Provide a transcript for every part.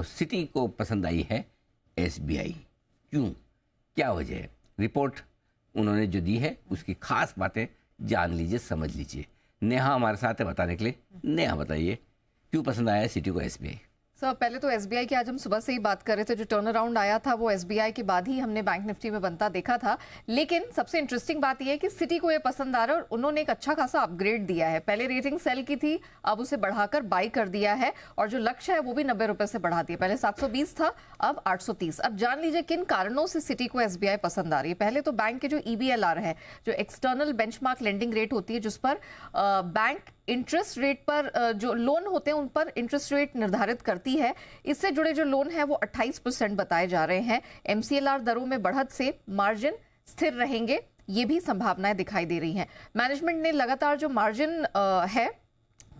City को पसंद आई है एसबीआई। क्यों, क्या वजह है? रिपोर्ट उन्होंने जो दी है उसकी खास बातें जान लीजिए, समझ लीजिए। नेहा हमारे साथ है बताने के लिए। नेहा बताइए क्यों पसंद आया है सिटी को एसबीआई? सर पहले तो एसबीआई की आज हम सुबह से ही बात कर रहे थे। जो टर्न अराउंड आया था वो एसबीआई के बाद ही हमने बैंक निफ्टी में बनता देखा था। लेकिन सबसे इंटरेस्टिंग बात यह है कि सिटी को ये पसंद आ रहा है और उन्होंने एक अच्छा खासा अपग्रेड दिया है। पहले रेटिंग सेल की थी, अब उसे बढ़ाकर बाई कर दिया है और जो लक्ष्य है वो भी 90 रुपए से बढ़ा दिया। पहले 720 था, अब 830। अब जान लीजिए किन कारणों से सिटी को एसबीआई पसंद आ रही है। पहले तो बैंक के जो ईबीएलआर है, जो एक्सटर्नल बेंचमार्क लेंडिंग रेट होती है, जिस पर बैंक इंटरेस्ट रेट पर जो लोन होते हैं उन पर इंटरेस्ट रेट निर्धारित करती है। इससे जुड़े जो लोन है वो 28% बताए जा रहे हैं। एमसीएलआर दरों में बढ़त से मार्जिन स्थिर रहेंगे, ये भी संभावनाएं दिखाई दे रही हैं। मैनेजमेंट ने लगातार जो मार्जिन है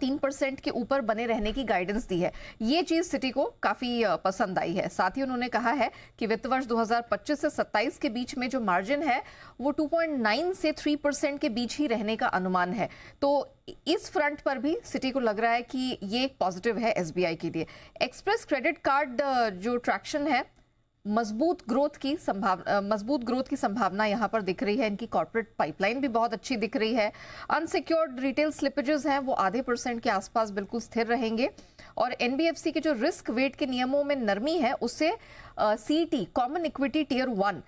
3% के ऊपर बने रहने की गाइडेंस दी है। ये चीज सिटी को काफी पसंद आई है। साथ ही उन्होंने कहा है कि वित्त वर्ष 2025 से 27 के बीच में जो मार्जिन है वो 2.9 से 3% के बीच ही रहने का अनुमान है। तो इस फ्रंट पर भी सिटी को लग रहा है कि ये एक पॉजिटिव है एसबीआई के लिए। एक्सप्रेस क्रेडिट कार्ड जो ट्रैक्शन है, मजबूत ग्रोथ की संभावना यहां पर दिख रही है। इनकी कॉर्पोरेट पाइपलाइन भी बहुत अच्छी दिख रही है। अनसिक्योर्ड रिटेल स्लिपेजेस हैं वो आधे % के आसपास बिल्कुल स्थिर रहेंगे। और एनबीएफसी के जो रिस्क वेट के नियमों में नरमी है उससे सीईटी कॉमन इक्विटी टियर 1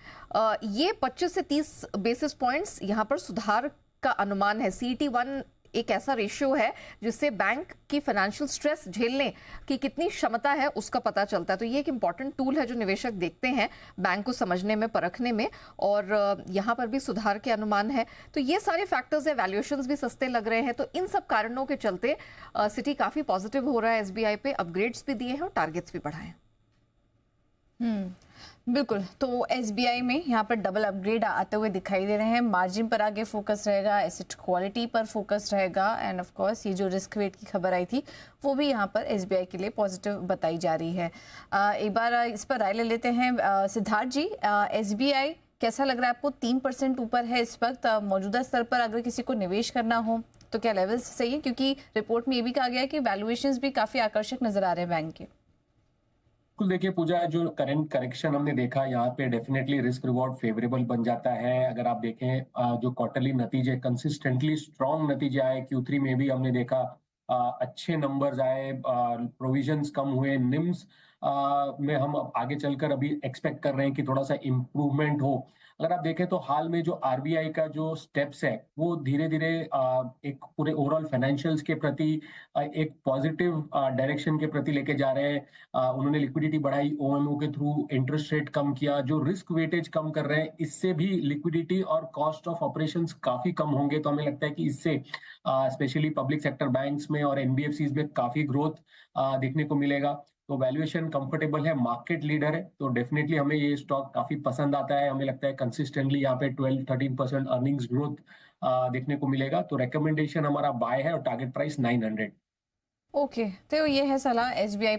ये 25 से 30 बेसिस पॉइंट्स यहां पर सुधार का अनुमान है। सीईटी 1 एक ऐसा रेशियो है जिससे बैंक की फाइनेंशियल स्ट्रेस झेलने की कितनी क्षमता है उसका पता चलता है। तो ये एक इंपॉर्टेंट टूल है जो निवेशक देखते हैं बैंक को समझने में, परखने में, और यहाँ पर भी सुधार के अनुमान है। तो ये सारे फैक्टर्स है। वैल्यूएशंस भी सस्ते लग रहे हैं। तो इन सब कारणों के चलते सिटी काफी पॉजिटिव हो रहा है एसबीआई पे। अपग्रेड्स भी दिए हैं और टारगेट्स भी बढ़ाए हैं। बिल्कुल। तो एसबीआई में यहाँ पर डबल अपग्रेड आते हुए दिखाई दे रहे हैं। मार्जिन पर आगे फोकस रहेगा, एसेट क्वालिटी पर फोकस रहेगा, एंड ऑफ कोर्स ये जो रिस्क वेट की खबर आई थी वो भी यहाँ पर एसबीआई के लिए पॉजिटिव बताई जा रही है। एक बार इस पर राय ले लेते हैं। सिद्धार्थ जी, एसबीआई कैसा लग रहा है आपको? 3% ऊपर है इस वक्त। मौजूदा स्तर पर अगर किसी को निवेश करना हो तो क्या लेवल्स सही है? क्योंकि रिपोर्ट में ये भी कहा गया है कि वैल्यूएशंस भी काफी आकर्षक नजर आ रहे हैं बैंक के। देखिए पूजा, जो करंट करेक्शन हमने देखा यहाँ पे डेफिनेटली रिस्क रिवॉर्ड फेवरेबल बन जाता है। अगर आप देखें जो क्वार्टरली नतीजे कंसिस्टेंटली स्ट्रॉन्ग नतीजे आए, Q3 में भी हमने देखा अच्छे नंबर्स आए, प्रोविजंस कम हुए, निम्स में हम आगे चलकर अभी एक्सपेक्ट कर रहे हैं कि थोड़ा सा इम्प्रूवमेंट हो। अगर आप देखें तो हाल में जो आरबीआई का जो स्टेप्स है वो धीरे धीरे एक पूरे ओवरऑल फाइनेंशियल्स के प्रति एक पॉजिटिव डायरेक्शन के प्रति लेके जा रहे हैं। उन्होंने लिक्विडिटी बढ़ाई, ओएमओ के थ्रू इंटरेस्ट रेट कम किया, जो रिस्क वेटेज कम कर रहे हैं, इससे भी लिक्विडिटी और कॉस्ट ऑफ ऑपरेशंस काफी कम होंगे। तो हमें लगता है कि इससे स्पेशली पब्लिक सेक्टर बैंक्स में और एनबीएफसीज में काफी ग्रोथ देखने को मिलेगा। तो वैल्यूएशन कंफर्टेबल है, मार्केट लीडर है, तो डेफिनेटली हमें ये स्टॉक काफी पसंद आता है। हमें लगता है कंसिस्टेंटली यहाँ पे 12-13% अर्निंग्स ग्रोथ देखने को मिलेगा। तो रिकमेंडेशन हमारा बाय है और टारगेट प्राइस 900। ओके, तो ये है सलाह एसबीआई पर।